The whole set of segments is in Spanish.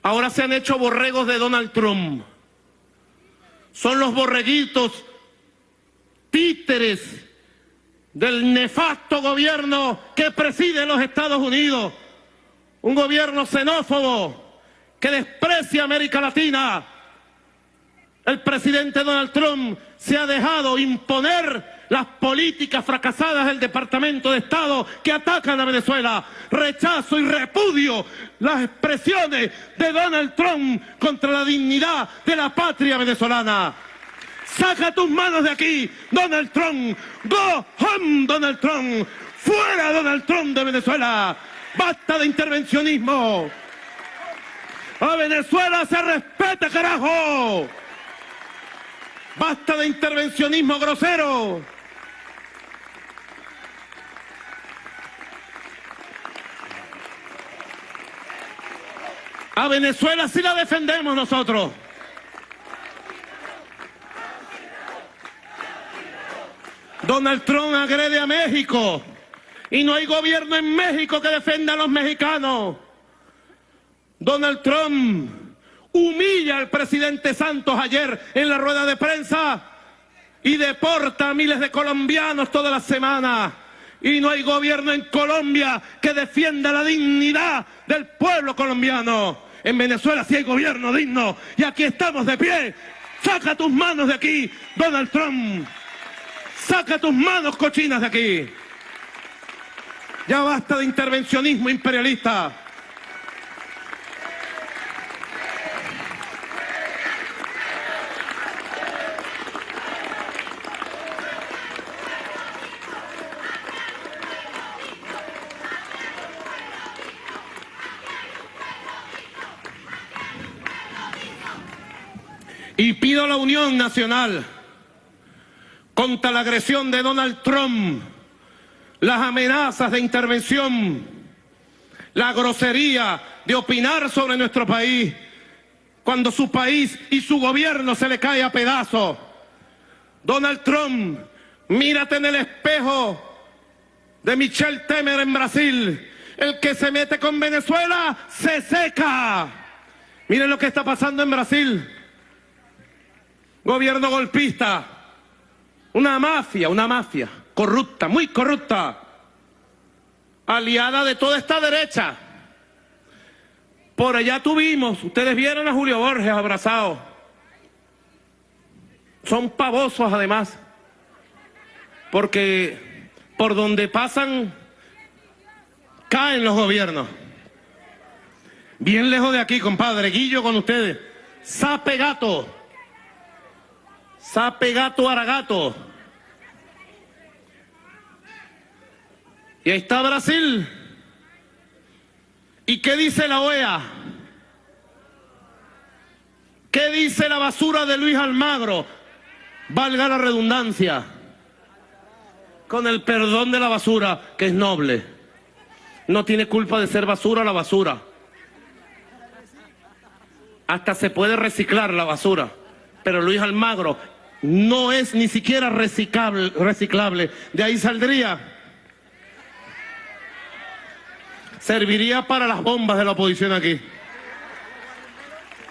Ahora se han hecho borregos de Donald Trump. Son los borreguitos títeres del nefasto gobierno que preside los Estados Unidos. Un gobierno xenófobo que desprecia a América Latina. El presidente Donald Trump se ha dejado imponer las políticas fracasadas del Departamento de Estado que atacan a Venezuela. Rechazo y repudio las expresiones de Donald Trump contra la dignidad de la patria venezolana. Saca tus manos de aquí, Donald Trump. Go home, Donald Trump. Fuera, Donald Trump, de Venezuela. Basta de intervencionismo. A Venezuela se respeta, carajo. Basta de intervencionismo grosero. A Venezuela sí la defendemos nosotros. Donald Trump agrede a México y no hay gobierno en México que defienda a los mexicanos. Donald Trump humilla al presidente Santos ayer en la rueda de prensa y deporta a miles de colombianos todas las semanas. Y no hay gobierno en Colombia que defienda la dignidad del pueblo colombiano. En Venezuela sí hay gobierno digno y aquí estamos de pie. Saca tus manos de aquí, Donald Trump. Saca tus manos cochinas de aquí. Ya basta de intervencionismo imperialista. Y pido a la Unión Nacional contra la agresión de Donald Trump, las amenazas de intervención, la grosería de opinar sobre nuestro país, cuando su país y su gobierno se le cae a pedazos. Donald Trump, mírate en el espejo de Michel Temer en Brasil. El que se mete con Venezuela se seca. Miren lo que está pasando en Brasil. Gobierno golpista, una mafia corrupta, muy corrupta, aliada de toda esta derecha. Por allá tuvimos, ustedes vieron a Julio Borges abrazado. Son pavosos además, porque por donde pasan caen los gobiernos. Bien lejos de aquí, compadre, Guillo con ustedes. Sape gato. Sape gato aragato. Y ahí está Brasil. ¿Y qué dice la OEA? ¿Qué dice la basura de Luis Almagro? Valga la redundancia. Con el perdón de la basura, que es noble. No tiene culpa de ser basura la basura. Hasta se puede reciclar la basura. Pero Luis Almagro no es ni siquiera reciclable. De ahí saldría. Serviría para las bombas de la oposición aquí.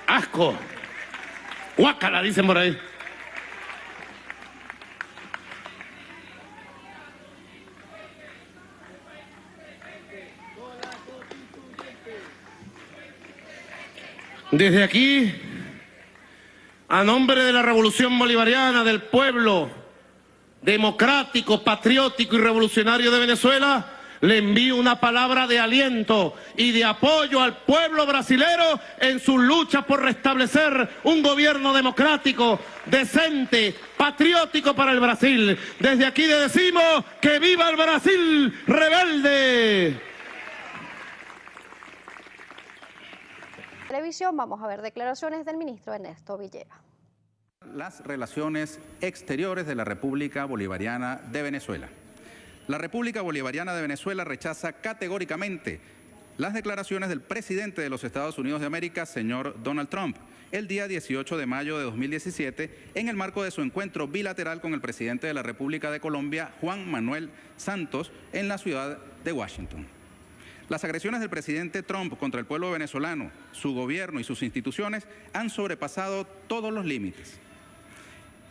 Asco. Guácala, dicen por ahí. Desde aquí, a nombre de la Revolución Bolivariana, del pueblo democrático, patriótico y revolucionario de Venezuela, le envío una palabra de aliento y de apoyo al pueblo brasilero en su lucha por restablecer un gobierno democrático, decente, patriótico para el Brasil. Desde aquí le decimos que viva el Brasil rebelde. Televisión, vamos a ver declaraciones del ministro Ernesto Villegas. Las relaciones exteriores de la República Bolivariana de Venezuela. La República Bolivariana de Venezuela rechaza categóricamente las declaraciones del presidente de los Estados Unidos de América, señor Donald Trump, el día 18 de mayo de 2017, en el marco de su encuentro bilateral con el presidente de la República de Colombia, Juan Manuel Santos, en la ciudad de Washington. Las agresiones del presidente Trump contra el pueblo venezolano, su gobierno y sus instituciones han sobrepasado todos los límites.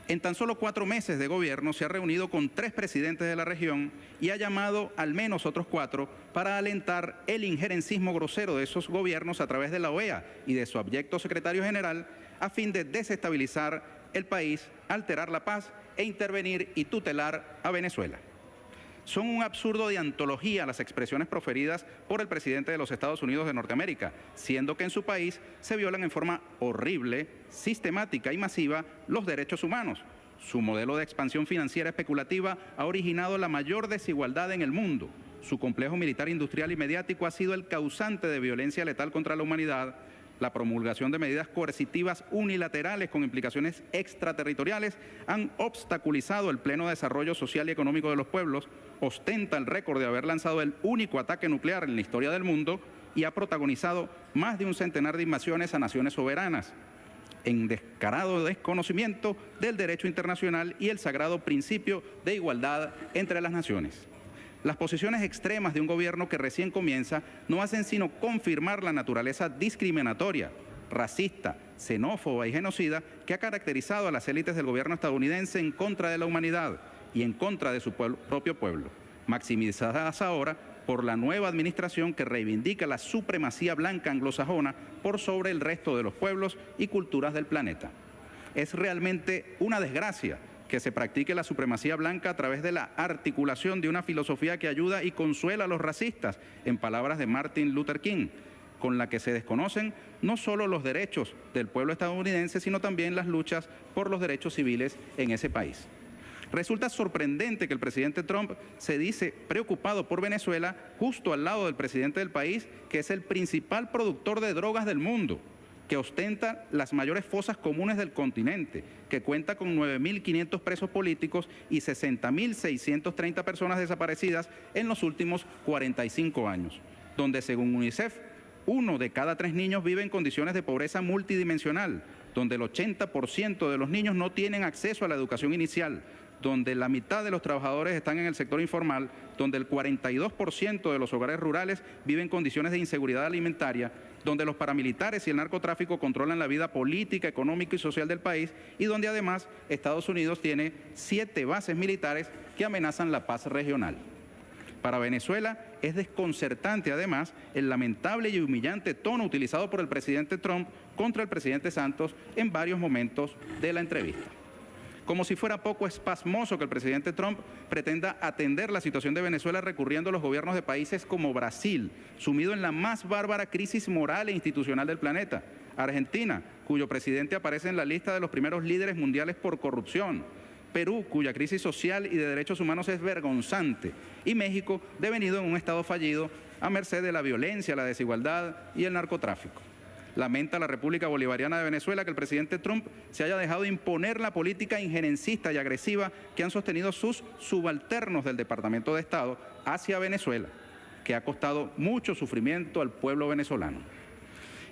En tan solo 4 meses de gobierno se ha reunido con 3 presidentes de la región y ha llamado al menos otros 4 para alentar el injerencismo grosero de esos gobiernos a través de la OEA y de su abyecto secretario general a fin de desestabilizar el país, alterar la paz e intervenir y tutelar a Venezuela. Son un absurdo de antología las expresiones proferidas por el presidente de los Estados Unidos de Norteamérica, siendo que en su país se violan en forma horrible, sistemática y masiva los derechos humanos. Su modelo de expansión financiera especulativa ha originado la mayor desigualdad en el mundo. Su complejo militar, industrial y mediático ha sido el causante de violencia letal contra la humanidad. La promulgación de medidas coercitivas unilaterales con implicaciones extraterritoriales han obstaculizado el pleno desarrollo social y económico de los pueblos, ostenta el récord de haber lanzado el único ataque nuclear en la historia del mundo y ha protagonizado más de un centenar de invasiones a naciones soberanas, en descarado desconocimiento del derecho internacional y el sagrado principio de igualdad entre las naciones. Las posiciones extremas de un gobierno que recién comienza no hacen sino confirmar la naturaleza discriminatoria, racista, xenófoba y genocida que ha caracterizado a las élites del gobierno estadounidense en contra de la humanidad y en contra de su propio pueblo, maximizadas ahora por la nueva administración que reivindica la supremacía blanca anglosajona por sobre el resto de los pueblos y culturas del planeta. Es realmente una desgracia que se practique la supremacía blanca a través de la articulación de una filosofía que ayuda y consuela a los racistas, en palabras de Martin Luther King, con la que se desconocen no solo los derechos del pueblo estadounidense, sino también las luchas por los derechos civiles en ese país. Resulta sorprendente que el presidente Trump se dice preocupado por Venezuela justo al lado del presidente del país, que es el principal productor de drogas del mundo, que ostenta las mayores fosas comunes del continente, que cuenta con 9.500 presos políticos y 60.630 personas desaparecidas en los últimos 45 años, donde según UNICEF, 1 de cada 3 niños vive en condiciones de pobreza multidimensional, donde el 80% de los niños no tienen acceso a la educación inicial, donde la mitad de los trabajadores están en el sector informal, donde el 42% de los hogares rurales viven en condiciones de inseguridad alimentaria, donde los paramilitares y el narcotráfico controlan la vida política, económica y social del país y donde además Estados Unidos tiene 7 bases militares que amenazan la paz regional. Para Venezuela es desconcertante además el lamentable y humillante tono utilizado por el presidente Trump contra el presidente Santos en varios momentos de la entrevista. Como si fuera poco espasmoso que el presidente Trump pretenda atender la situación de Venezuela recurriendo a los gobiernos de países como Brasil, sumido en la más bárbara crisis moral e institucional del planeta, Argentina, cuyo presidente aparece en la lista de los primeros líderes mundiales por corrupción, Perú, cuya crisis social y de derechos humanos es vergonzante, y México, devenido en un estado fallido a merced de la violencia, la desigualdad y el narcotráfico. Lamenta la República Bolivariana de Venezuela que el presidente Trump se haya dejado imponer la política injerencista y agresiva que han sostenido sus subalternos del Departamento de Estado hacia Venezuela, que ha costado mucho sufrimiento al pueblo venezolano.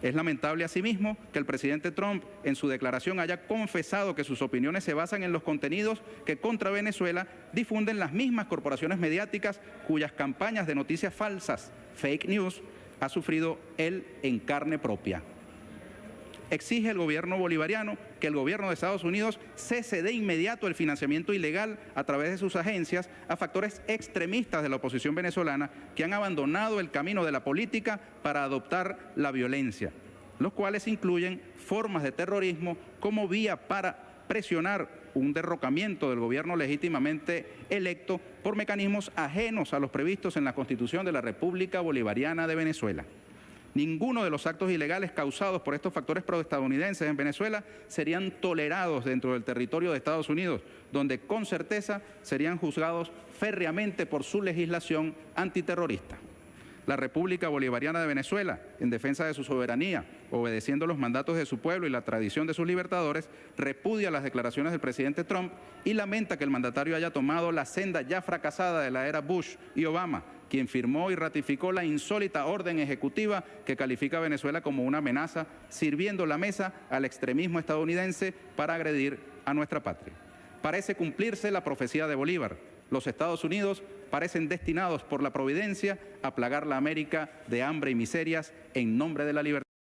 Es lamentable asimismo que el presidente Trump en su declaración haya confesado que sus opiniones se basan en los contenidos que contra Venezuela difunden las mismas corporaciones mediáticas cuyas campañas de noticias falsas, fake news, ha sufrido él en carne propia. Exige el gobierno bolivariano que el gobierno de Estados Unidos cese de inmediato el financiamiento ilegal a través de sus agencias a factores extremistas de la oposición venezolana que han abandonado el camino de la política para adoptar la violencia, los cuales incluyen formas de terrorismo como vía para presionar un derrocamiento del gobierno legítimamente electo por mecanismos ajenos a los previstos en la Constitución de la República Bolivariana de Venezuela. Ninguno de los actos ilegales causados por estos factores proestadounidenses en Venezuela serían tolerados dentro del territorio de Estados Unidos, donde con certeza serían juzgados férreamente por su legislación antiterrorista. La República Bolivariana de Venezuela, en defensa de su soberanía, obedeciendo los mandatos de su pueblo y la tradición de sus libertadores, repudia las declaraciones del presidente Trump y lamenta que el mandatario haya tomado la senda ya fracasada de la era Bush y Obama, quien firmó y ratificó la insólita orden ejecutiva que califica a Venezuela como una amenaza, sirviendo la mesa al extremismo estadounidense para agredir a nuestra patria. Parece cumplirse la profecía de Bolívar. Los Estados Unidos parecen destinados por la providencia a plagar la América de hambre y miserias en nombre de la libertad.